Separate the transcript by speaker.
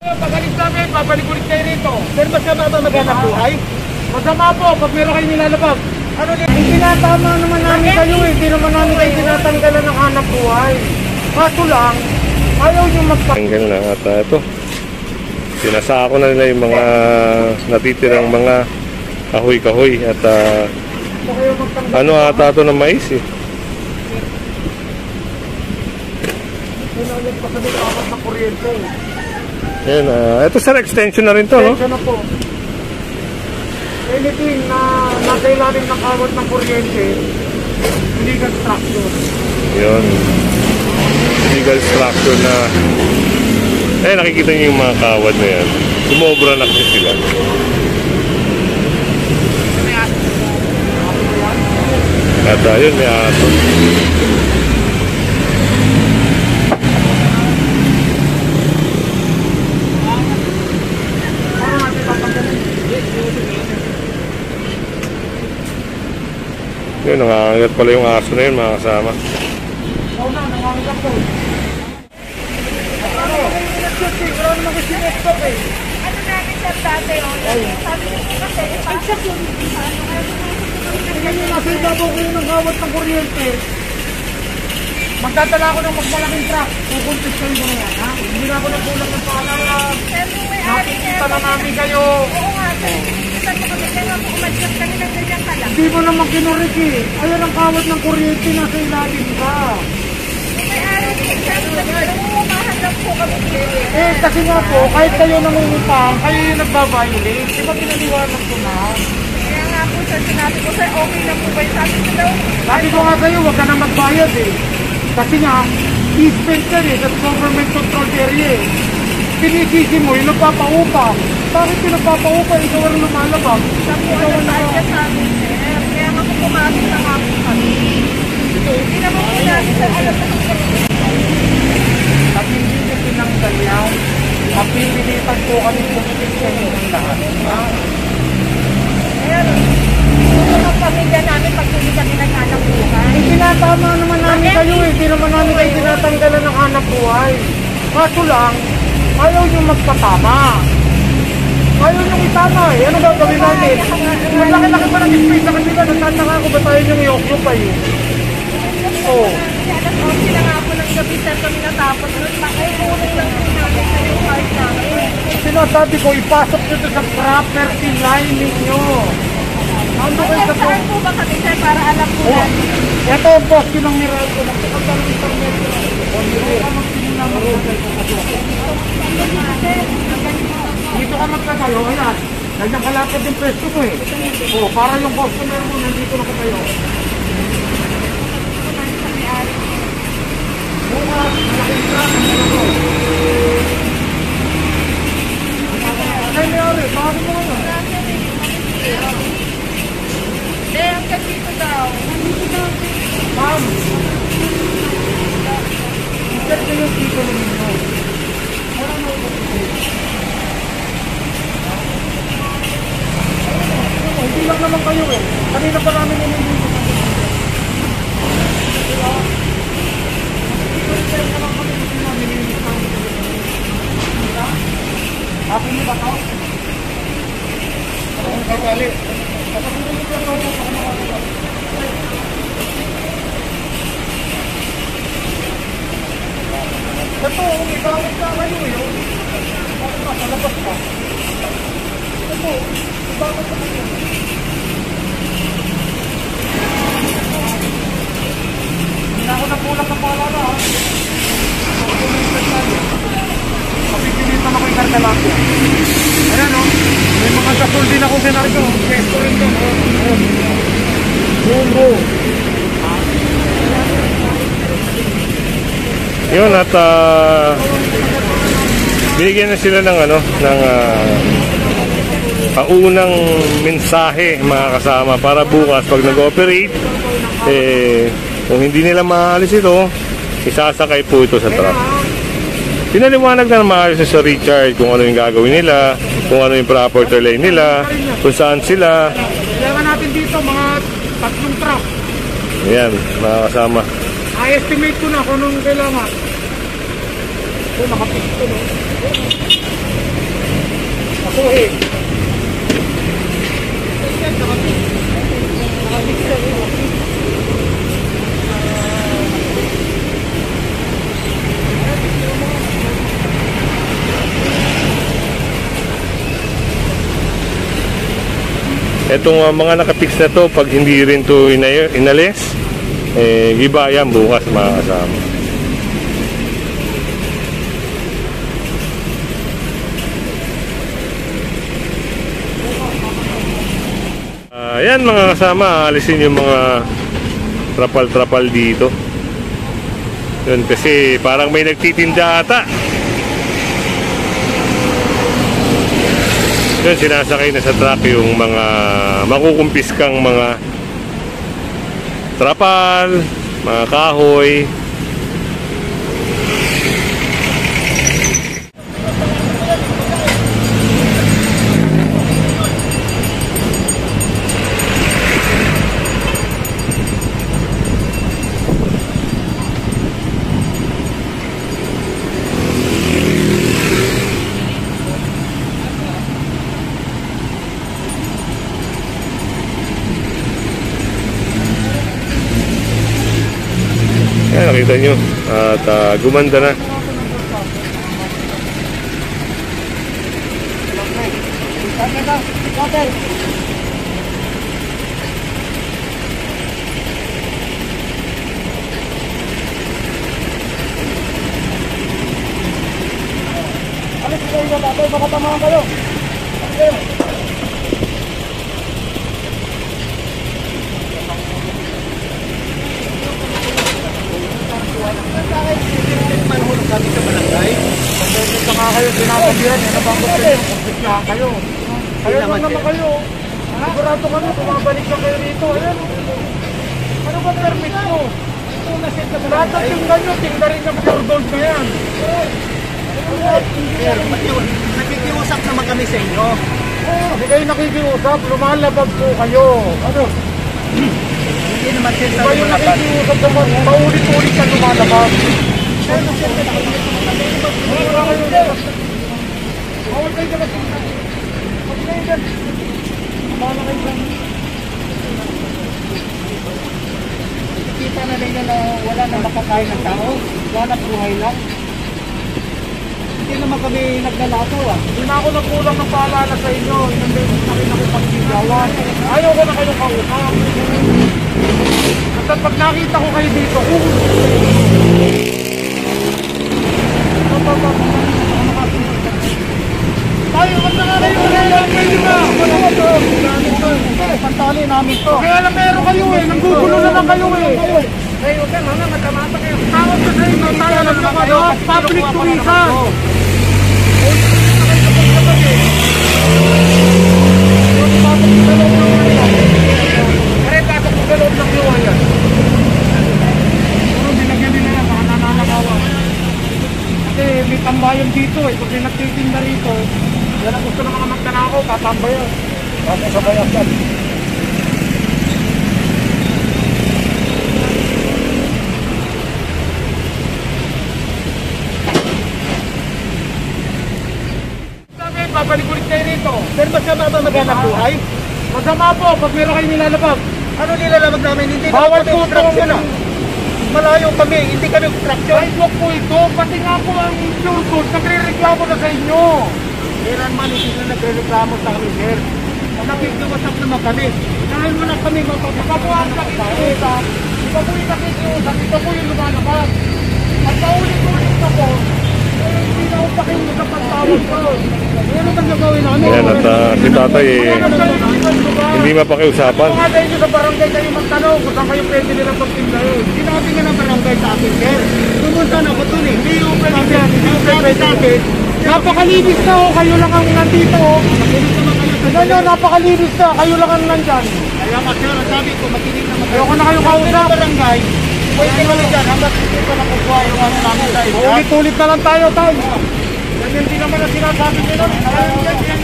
Speaker 1: Pagalit namin, babalik ulit kayo rito. Sir, masama ba maghanap buhay? Masama po, pag meron kayo nilalabag. Ano din? Hindi tinatama naman namin kayo eh. Hindi naman namin kayo tinatanggalan ng hanap buhay. Kaso lang, ayaw nyo
Speaker 2: magpakinggan na at ito. Sinasako na nila yung mga natitirang mga kahoy-kahoy at ano ata ito ng mais eh. Yan, ito sir, extension na rin to, no?
Speaker 1: Extension na po. Anything na nasa ilalim ng kawat ng kuryente, illegal structure.
Speaker 2: Yun. Illegal structure na nakikita niyo yung mga kawad na yan. Sumobra na kasi sila. At yun, may ato. Yun, nangangagat pala yung aso na yun, mga kasama.
Speaker 1: Oo na, nangangagat po. Ano naman kasi nag-stop eh.
Speaker 3: Ano namin sa dati o? Sabi niyo po kasi, pagsak yung
Speaker 1: tingnan nyo, nasa ibabaw kayo ng kawat ng kuryente. Magdadala ako ng mas malaking truck. Kukuntiskayin ko na yan, ha? Hindi na ako nagbulang ng paalala. Nakikita na namin kayo.
Speaker 3: Oo nga, nakikita mo kami kaya mo umadyak kami ng ganyan ka lang.
Speaker 1: Hindi mo naman kinurik eh. Ayan ang kawat ng kuryente, nasa ilalim ka.
Speaker 3: Nangungumahan po kami.
Speaker 1: Kasi nga po, kahit kayo nangungutang, kayo yung nagbabiolate. Di ba pinaliwanag ko na?
Speaker 3: Kaya nga po sir, sinabi ko sir, okay na po ba yung sabi ko daw?
Speaker 1: Sabi ko nga sa'yo, huwag ka na magbayad eh. Kasi nga, easement ka eh, sa government control area eh. Pinisisi mo, yung nagpapaupa. Bakit yung nagpapaupa, ikaw ang lumalabag?
Speaker 3: Sabi ko ang bayad sa amin sir. Kaya nga po pumasok na nga po kami. Hindi naman po namin sir, alam na kami.
Speaker 1: At hindi nyo tinanggal yan. Mapipilitan po kami pumilis kayo ng lahat.
Speaker 3: Ayan, ito ang pamilya namin pag hindi kami naghanap buhay.
Speaker 1: Tinatama naman namin kayo eh. Hindi naman namin kayo tinatanggalan ng hanap buhay. Kaso lang, ayaw nyo magpatama. Ayaw nyo itama eh. Ano gagawin natin? Ang laki-laki pa ng space sa kanila. Natataka ko ba tayo yung i-occupy eh? Oo.
Speaker 3: Alas 11 na nga po ng gabi sir kami natapos. Makikulong lang po namin sa yung card namin.
Speaker 1: Sinasabi ko, ipasok nyo ito sa property line ninyo. Ano kayo sa
Speaker 3: saan po ba kami sir para alam po namin?
Speaker 1: Ito ang poste ng Meralco. Nakikita ng internet. Dito ka magkatayo. Ayan. Ganyan kalapad yung pwesto ko eh. O, para yung customer mo nandito na katayo. Bukas, malaking truck. Ay, mayari. Bakit mo nga?
Speaker 3: Hanggang dito daw.
Speaker 1: Ma'am, ikat ko yung dito ninyo. Wala mo ito. Hindi lang naman kayo eh. Kanina pa namin nililito. Happy niyo ba ito? Ang kakali. Ito, ikamit ka kayo eh. Bakit ka? Palabas ka. Ito, ikamit ka kayo. Hindi na ako napulang ng paalala ha. Mapipilitan ako yung karkalapya. Ayan o. May mga gasol din ako sinaryo. Pwesto rin doon. Bumbo.
Speaker 2: Yun at binigyan na sila ng ano, ng paunang mensahe mga kasama para bukas pag nag-operate kung hindi nila maalis ito, isasakay po ito sa truck. Pinaliwanag na maayos sa Richard kung ano yung gagawin nila, kung ano yung proper lane nila, kung saan sila.
Speaker 1: Kailangan natin dito mga 3 truck.
Speaker 2: Ayan, mga kasama.
Speaker 1: I-estimate ko na kung anong kailangan. Ito, nakapito no.
Speaker 2: Itong mga nakapix na to, pag hindi rin to inalis, giba yan bukas mga kasama. Ayan mga kasama, alisin yung mga trapal-trapal dito. Yun, kasi parang may nagtitinda ata. Yun, sinasakay na sa truck yung mga makukumpiskang mga trapal, mga kahoy. Ayan, nakita nyo. At gumanda na.
Speaker 1: Baka tamahan kayo.
Speaker 4: Manhulog kami sa barangay.
Speaker 1: Pagdating ka nga kayo, sinasabihan, nabangkot kayo, pagkisyahan kayo. Kayo lang naman kayo. Sigurado kami, bumabalik ka kayo rito. Ayan. Ano ba permit mo? Lahat ng tingnan nyo, tingnan rin ng pure gold na yan.
Speaker 4: Sir, nakikiusap naman kami sa inyo.
Speaker 1: Hindi kayo nakikiusap, lumalabag po kayo. Ano?
Speaker 4: Hindi naman sir sa
Speaker 1: Kayo
Speaker 4: lumalaban.
Speaker 1: nakikiusap naman, paulit-ulit ka lumalabag. Bawal kayo na magpunta. Pag kayo dyan. Bawal kayo dyan.
Speaker 4: Kita na rin na wala na makakain ng tao. Wala buhay lang. Hindi naman kami naglalakaw ah.
Speaker 1: Hindi na ako nagkulang ng paalala sa inyo. Hindi na kayo nakipagsigawan. Ayaw ko na kayo kausap. At pag nakita ko kayo dito, tayo, wag na nga kayo. Pwede ba?
Speaker 4: Pantali namin to.
Speaker 1: Kaya lang meron kayo eh. Nanggugulo na lang kayo eh.
Speaker 4: Kayo ka mga matamata kayo.
Speaker 1: Tawag ka sa inyo. Tayo lang na kayo. Public tourism. Kaya patok mo sa loob ng liwayan. Pero binagyan nila yan. Baka nananakawan. Kasi may tambayan dito eh. Pag may nagtitinda rito, yan ang gusto ng mga magtanakaw, tatambayan. Baka sa bayak yan. Sabi, babalik ulit kayo rito.
Speaker 4: Sir, masama ba maghanap buhay?
Speaker 1: Masama po, pag meron kayo nilalabag.
Speaker 4: Ano nilalabag namin? Hindi
Speaker 1: Bawal
Speaker 4: naman kami
Speaker 1: po
Speaker 4: obstruction
Speaker 1: ito.
Speaker 4: ah. Malayo kami, hindi kami obstruction.
Speaker 1: Sidewalk po ito, pati nga po ang Jungkook, nagre-reklamo na sa inyo.
Speaker 4: Kailan man hindi na nagre-reklamo sa amin, sir. Nakikiusap naman kami. Dahil mo na kami
Speaker 1: Iba po ang nakikiusap, iba po yung nakikiusap, iba po yung lumalabas. At paulit-ulit na po, hindi na upa kayo sa pagtawag ko. Ano bang gagawin namin?
Speaker 2: Ayan, at si tatay hindi mapakiusapan.
Speaker 1: Kung nga inyo sa barangay kayo magtanong kung saan kayo pwede nilang pagtindahin.
Speaker 4: Sinabi nga ng barangay sa akin, sir. Pumunta na ako dun eh.
Speaker 1: Hindi yung pwede yan, hindi yung pwede sa akin. Napakalinis na ho, kayo lang ang nandito ho.
Speaker 4: Makinig naman kayo sa
Speaker 1: Ano, napakalinis na, kayo lang ang nandyan.
Speaker 4: Kaya nga, sir, ang sabi ko, makinig naman kayo.
Speaker 1: Ayoko na kayo kausap.
Speaker 4: Sa barangay, pwede kami dyan hanggang hindi pa nakukuha yung ano namin sa isla.
Speaker 1: Ulit-ulit na lang tayo, tayo. Ganyan din naman ang sinasabi nila. Ayan, yan, yan,